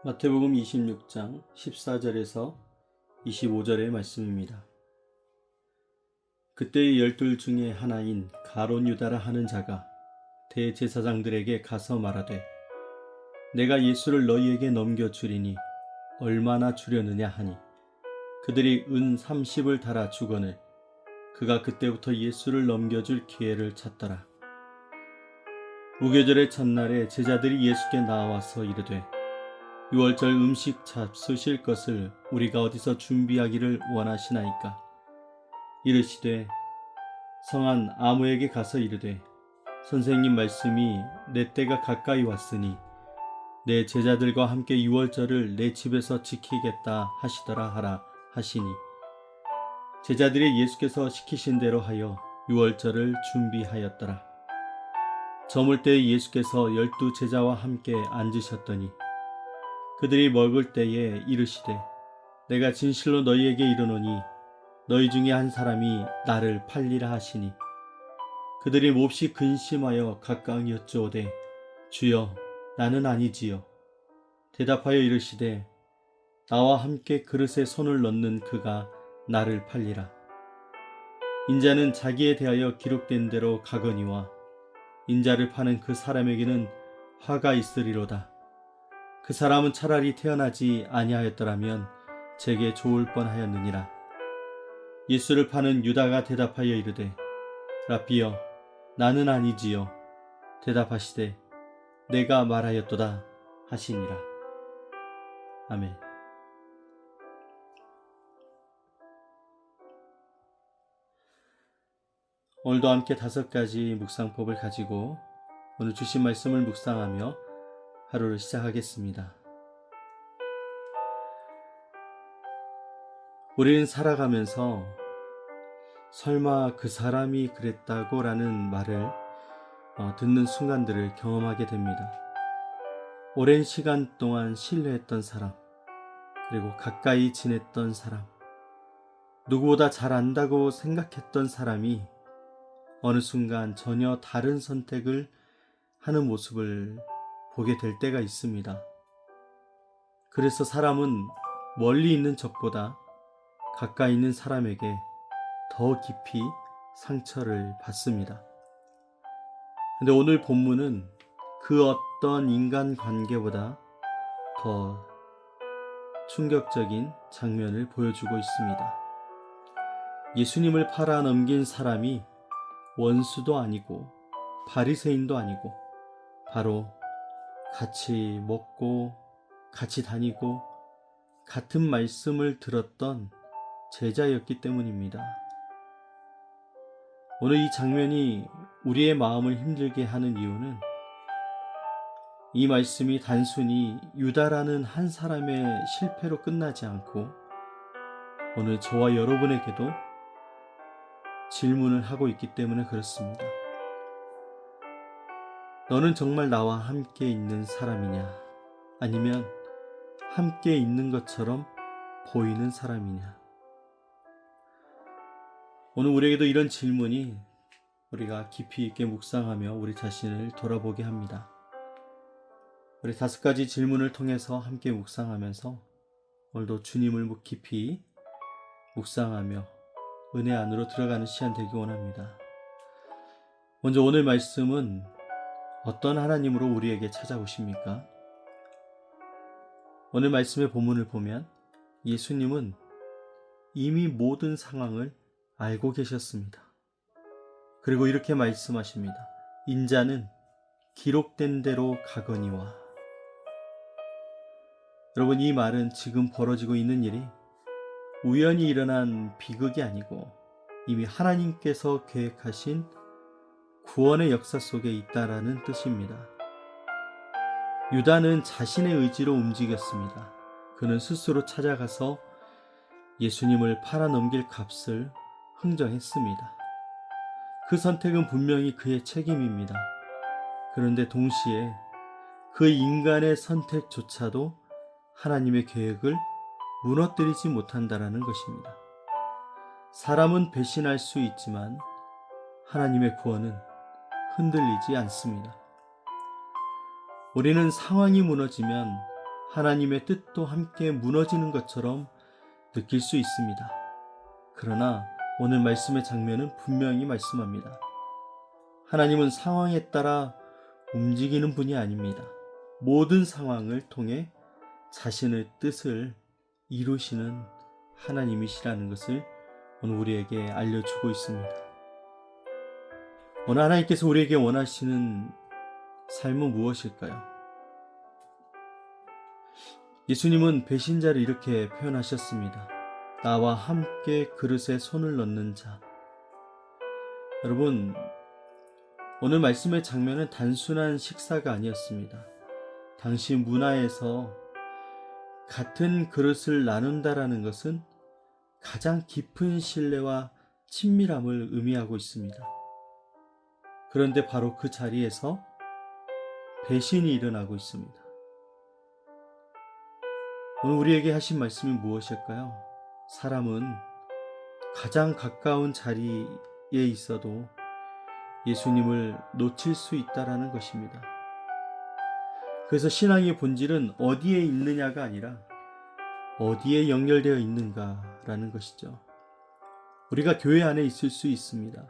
마태복음 26장 14절에서 25절의 말씀입니다. 그때의 12 중에 하나인 가룟 유다라 하는 자가 대제사장들에게 가서 말하되 내가 예수를 너희에게 넘겨주리니 얼마나 주려느냐 하니 그들이 은 30을 달아 주거늘 그가 그때부터 예수를 넘겨줄 기회를 찾더라. 무교절의 첫날에 제자들이 예수께 나와서 이르되 유월절 음식 잡수실 것을 우리가 어디서 준비하기를 원하시나이까? 이르시되 성한 아무에게 가서 이르되 선생님 말씀이 내 때가 가까이 왔으니 내 제자들과 함께 유월절을 내 집에서 지키겠다 하시더라 하라 하시니 제자들이 예수께서 시키신 대로 하여 유월절을 준비하였더라. 저물 때에 예수께서 12 제자와 함께 앉으셨더니 그들이 먹을 때에 이르시되 내가 진실로 너희에게 이르노니 너희 중에 한 사람이 나를 팔리라 하시니 그들이 몹시 근심하여 각각 여쭈오되 주여 나는 아니지요. 대답하여 이르시되 나와 함께 그릇에 손을 넣는 그가 나를 팔리라. 인자는 자기에 대하여 기록된 대로 가거니와 인자를 파는 그 사람에게는 화가 있으리로다. 그 사람은 차라리 태어나지 아니하였더라면 제게 좋을 뻔하였느니라. 예수를 파는 유다가 대답하여 이르되 라삐여 나는 아니지요. 대답하시되 내가 말하였도다 하시니라. 아멘. 오늘도 함께 5가지 묵상법을 가지고 오늘 주신 말씀을 묵상하며 하루를 시작하겠습니다. 우리는 살아가면서 설마 그 사람이 그랬다고 라는 말을 듣는 순간들을 경험하게 됩니다. 오랜 시간 동안 신뢰했던 사람, 그리고 가까이 지냈던 사람, 누구보다 잘 안다고 생각했던 사람이 어느 순간 전혀 다른 선택을 하는 모습을 보게 될 때가 있습니다. 그래서 사람은 멀리 있는 적보다 가까이 있는 사람에게 더 깊이 상처를 받습니다. 근데 오늘 본문은 그 어떤 인간관계보다 더 충격적인 장면을 보여주고 있습니다. 예수님을 팔아 넘긴 사람이 원수도 아니고 바리새인도 아니고 바로 같이 먹고 같이 다니고 같은 말씀을 들었던 제자였기 때문입니다. 오늘 이 장면이 우리의 마음을 힘들게 하는 이유는 이 말씀이 단순히 유다라는 한 사람의 실패로 끝나지 않고 오늘 저와 여러분에게도 질문을 하고 있기 때문에 그렇습니다. 너는 정말 나와 함께 있는 사람이냐? 아니면 함께 있는 것처럼 보이는 사람이냐? 오늘 우리에게도 이런 질문이 우리가 깊이 있게 묵상하며 우리 자신을 돌아보게 합니다. 우리 5가지 질문을 통해서 함께 묵상하면서 오늘도 주님을 깊이 묵상하며 은혜 안으로 들어가는 시간 되기 원합니다. 먼저 오늘 말씀은 어떤 하나님으로 우리에게 찾아오십니까? 오늘 말씀의 본문을 보면 예수님은 이미 모든 상황을 알고 계셨습니다. 그리고 이렇게 말씀하십니다. 인자는 기록된 대로 가거니와. 여러분, 이 말은 지금 벌어지고 있는 일이 우연히 일어난 비극이 아니고 이미 하나님께서 계획하신 구원의 역사 속에 있다라는 뜻입니다. 유다는 자신의 의지로 움직였습니다. 그는 스스로 찾아가서 예수님을 팔아넘길 값을 흥정했습니다. 그 선택은 분명히 그의 책임입니다. 그런데 동시에 그 인간의 선택조차도 하나님의 계획을 무너뜨리지 못한다라는 것입니다. 사람은 배신할 수 있지만 하나님의 구원은 흔들리지 않습니다. 우리는 상황이 무너지면 하나님의 뜻도 함께 무너지는 것처럼 느낄 수 있습니다. 그러나 오늘 말씀의 장면은 분명히 말씀합니다. 하나님은 상황에 따라 움직이는 분이 아닙니다. 모든 상황을 통해 자신의 뜻을 이루시는 하나님이시라는 것을 오늘 우리에게 알려주고 있습니다. 오늘 하나님께서 우리에게 원하시는 삶은 무엇일까요? 예수님은 배신자를 이렇게 표현하셨습니다. 나와 함께 그릇에 손을 넣는 자. 여러분, 오늘 말씀의 장면은 단순한 식사가 아니었습니다. 당시 문화에서 같은 그릇을 나눈다라는 것은 가장 깊은 신뢰와 친밀함을 의미하고 있습니다. 그런데 바로 그 자리에서 배신이 일어나고 있습니다. 오늘 우리에게 하신 말씀이 무엇일까요? 사람은 가장 가까운 자리에 있어도 예수님을 놓칠 수 있다라는 것입니다. 그래서 신앙의 본질은 어디에 있느냐가 아니라 어디에 연결되어 있는가라는 것이죠. 우리가 교회 안에 있을 수 있습니다.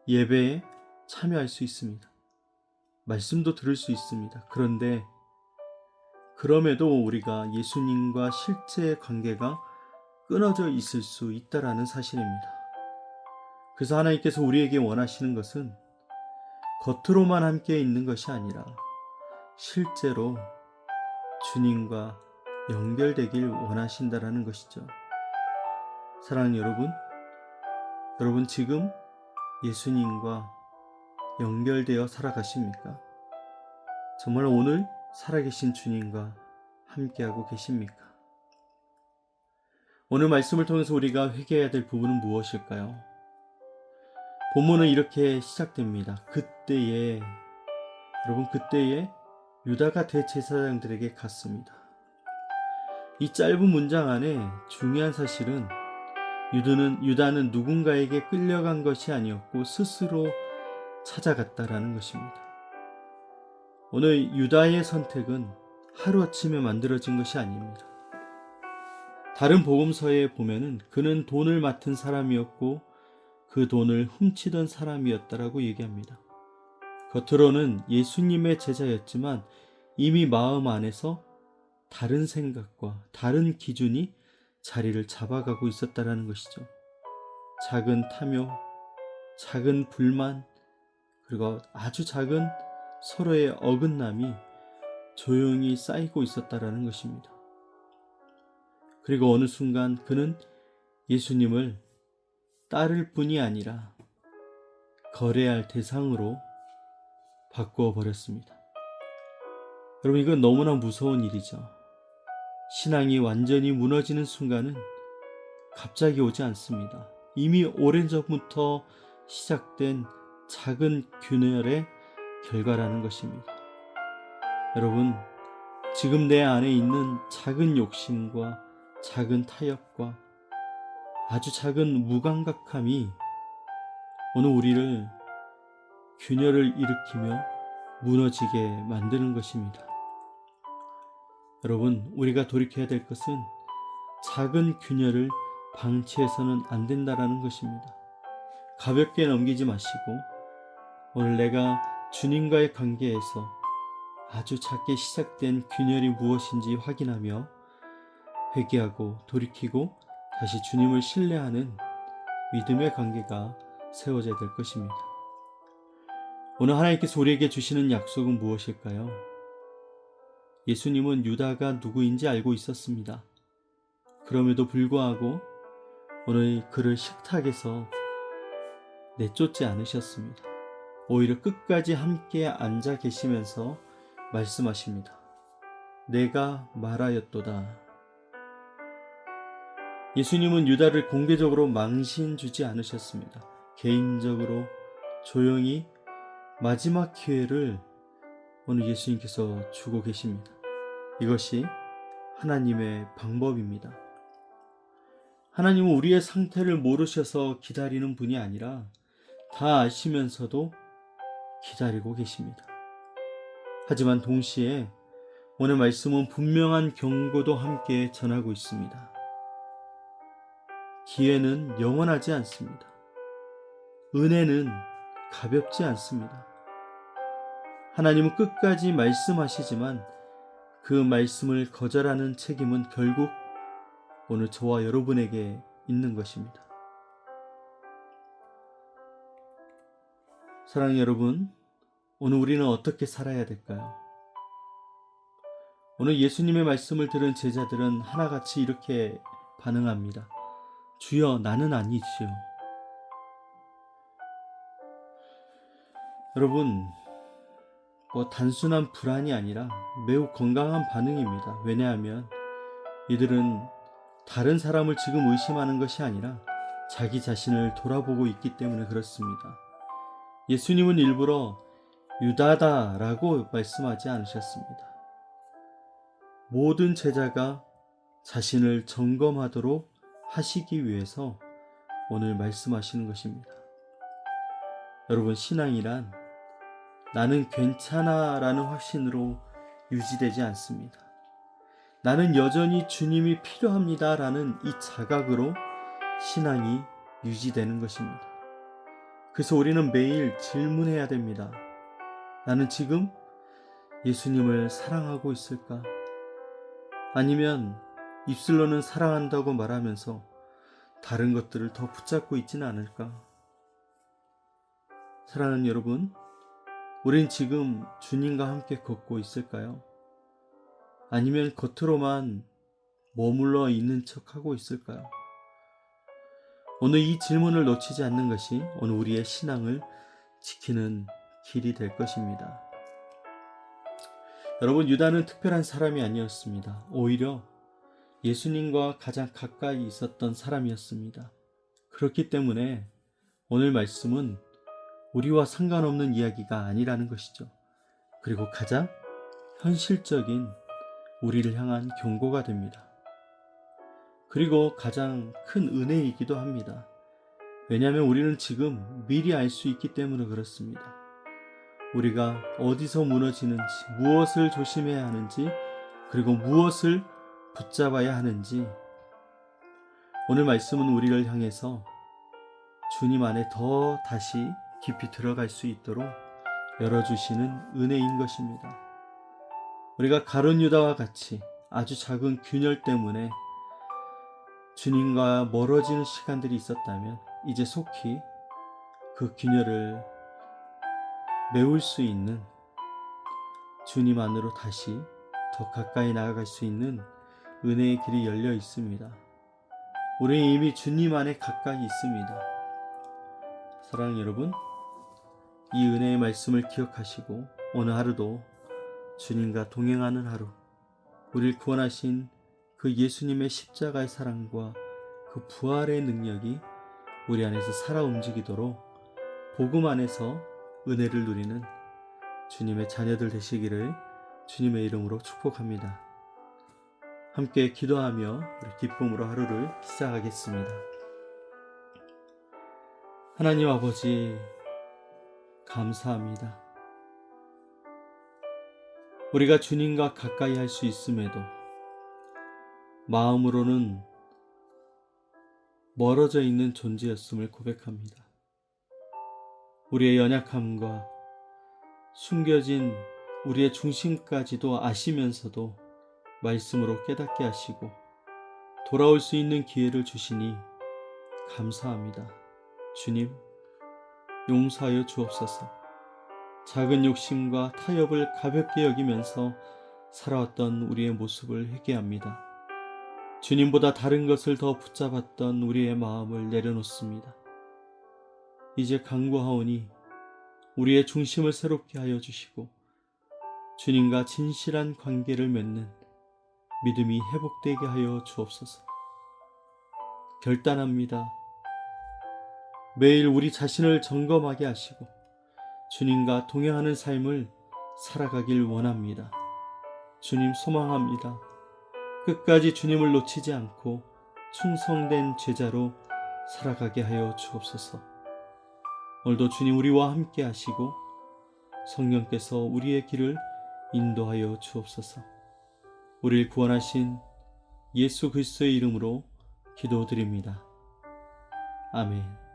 예배에 참여할 수 있습니다. 말씀도 들을 수 있습니다. 그런데 그럼에도 우리가 예수님과 실제 관계가 끊어져 있을 수 있다라는 사실입니다. 그래서 하나님께서 우리에게 원하시는 것은 겉으로만 함께 있는 것이 아니라 실제로 주님과 연결되길 원하신다라는 것이죠. 사랑하는 여러분 지금 예수님과 연결되어 살아가십니까? 정말 오늘 살아계신 주님과 함께하고 계십니까? 오늘 말씀을 통해서 우리가 회개해야 될 부분은 무엇일까요? 본문은 이렇게 시작됩니다. 그때에 유다가 대제사장들에게 갔습니다. 이 짧은 문장 안에 중요한 사실은 유다는 누군가에게 끌려간 것이 아니었고 스스로 찾아갔다라는 것입니다. 오늘 유다의 선택은 하루아침에 만들어진 것이 아닙니다. 다른 복음서에 보면은 그는 돈을 맡은 사람이었고 그 돈을 훔치던 사람이었다라고 얘기합니다. 겉으로는 예수님의 제자였지만 이미 마음 안에서 다른 생각과 다른 기준이 자리를 잡아가고 있었다라는 것이죠. 작은 탐욕, 작은 불만, 그리고 아주 작은 서로의 어긋남이 조용히 쌓이고 있었다라는 것입니다. 그리고 어느 순간 그는 예수님을 따를 뿐이 아니라 거래할 대상으로 바꾸어 버렸습니다. 여러분, 이건 너무나 무서운 일이죠. 신앙이 완전히 무너지는 순간은 갑자기 오지 않습니다. 이미 오랜 전부터 시작된 작은 균열의 결과라는 것입니다. 여러분, 지금 내 안에 있는 작은 욕심과 작은 타협과 아주 작은 무감각함이 오늘 우리를 균열을 일으키며 무너지게 만드는 것입니다. 여러분, 우리가 돌이켜야 될 것은 작은 균열을 방치해서는 안 된다라는 것입니다. 가볍게 넘기지 마시고 오늘 내가 주님과의 관계에서 아주 작게 시작된 균열이 무엇인지 확인하며 회개하고 돌이키고 다시 주님을 신뢰하는 믿음의 관계가 세워져야 될 것입니다. 오늘 하나님께서 우리에게 주시는 약속은 무엇일까요? 예수님은 유다가 누구인지 알고 있었습니다. 그럼에도 불구하고 오늘 그를 식탁에서 내쫓지 않으셨습니다. 오히려 끝까지 함께 앉아 계시면서 말씀하십니다. 내가 말하였도다. 예수님은 유다를 공개적으로 망신 주지 않으셨습니다. 개인적으로 조용히 마지막 기회를 오늘 예수님께서 주고 계십니다. 이것이 하나님의 방법입니다. 하나님은 우리의 상태를 모르셔서 기다리는 분이 아니라 다 아시면서도 기다리고 계십니다. 하지만 동시에 오늘 말씀은 분명한 경고도 함께 전하고 있습니다. 기회는 영원하지 않습니다. 은혜는 가볍지 않습니다. 하나님은 끝까지 말씀하시지만 그 말씀을 거절하는 책임은 결국 오늘 저와 여러분에게 있는 것입니다. 사랑하는 여러분, 오늘 우리는 어떻게 살아야 될까요? 오늘 예수님의 말씀을 들은 제자들은 하나같이 이렇게 반응합니다. 주여, 나는 아니지요. 여러분, 단순한 불안이 아니라 매우 건강한 반응입니다. 왜냐하면 이들은 다른 사람을 지금 의심하는 것이 아니라 자기 자신을 돌아보고 있기 때문에 그렇습니다. 예수님은 일부러 유다다라고 말씀하지 않으셨습니다. 모든 제자가 자신을 점검하도록 하시기 위해서 오늘 말씀하시는 것입니다. 여러분, 신앙이란 나는 괜찮아 라는 확신으로 유지되지 않습니다. 나는 여전히 주님이 필요합니다 라는 이 자각으로 신앙이 유지되는 것입니다. 그래서 우리는 매일 질문해야 됩니다. 나는 지금 예수님을 사랑하고 있을까? 아니면 입술로는 사랑한다고 말하면서 다른 것들을 더 붙잡고 있지는 않을까? 사랑하는 여러분, 우린 지금 주님과 함께 걷고 있을까요? 아니면 겉으로만 머물러 있는 척하고 있을까요? 오늘 이 질문을 놓치지 않는 것이 오늘 우리의 신앙을 지키는 길이 될 것입니다. 여러분, 유다는 특별한 사람이 아니었습니다. 오히려 예수님과 가장 가까이 있었던 사람이었습니다. 그렇기 때문에 오늘 말씀은 우리와 상관없는 이야기가 아니라는 것이죠. 그리고 가장 현실적인 우리를 향한 경고가 됩니다. 그리고 가장 큰 은혜이기도 합니다. 왜냐하면 우리는 지금 미리 알 수 있기 때문에 그렇습니다. 우리가 어디서 무너지는지, 무엇을 조심해야 하는지, 그리고 무엇을 붙잡아야 하는지, 오늘 말씀은 우리를 향해서 주님 안에 더 다시 깊이 들어갈 수 있도록 열어주시는 은혜인 것입니다. 우리가 가룟 유다와 같이 아주 작은 균열 때문에 주님과 멀어지는 시간들이 있었다면 이제 속히 그 균열을 메울 수 있는, 주님 안으로 다시 더 가까이 나아갈 수 있는 은혜의 길이 열려 있습니다. 우리는 이미 주님 안에 가까이 있습니다. 사랑하는 여러분, 이 은혜의 말씀을 기억하시고 오늘 하루도 주님과 동행하는 하루, 우리를 구원하신 그 예수님의 십자가의 사랑과 그 부활의 능력이 우리 안에서 살아 움직이도록 복음 안에서 은혜를 누리는 주님의 자녀들 되시기를 주님의 이름으로 축복합니다. 함께 기도하며 우리 기쁨으로 하루를 시작하겠습니다. 하나님 아버지, 감사합니다. 우리가 주님과 가까이 할 수 있음에도 마음으로는 멀어져 있는 존재였음을 고백합니다. 우리의 연약함과 숨겨진 우리의 중심까지도 아시면서도 말씀으로 깨닫게 하시고 돌아올 수 있는 기회를 주시니 감사합니다. 주님, 용서하여 주옵소서. 작은 욕심과 타협을 가볍게 여기면서 살아왔던 우리의 모습을 회개합니다. 주님보다 다른 것을 더 붙잡았던 우리의 마음을 내려놓습니다. 이제 간구하오니 우리의 중심을 새롭게 하여 주시고 주님과 진실한 관계를 맺는 믿음이 회복되게 하여 주옵소서. 결단합니다. 매일 우리 자신을 점검하게 하시고 주님과 동행하는 삶을 살아가길 원합니다. 주님 소망합니다. 끝까지 주님을 놓치지 않고 충성된 제자로 살아가게 하여 주옵소서. 오늘도 주님 우리와 함께 하시고 성령께서 우리의 길을 인도하여 주옵소서. 우리를 구원하신 예수 그리스도의 이름으로 기도드립니다. 아멘.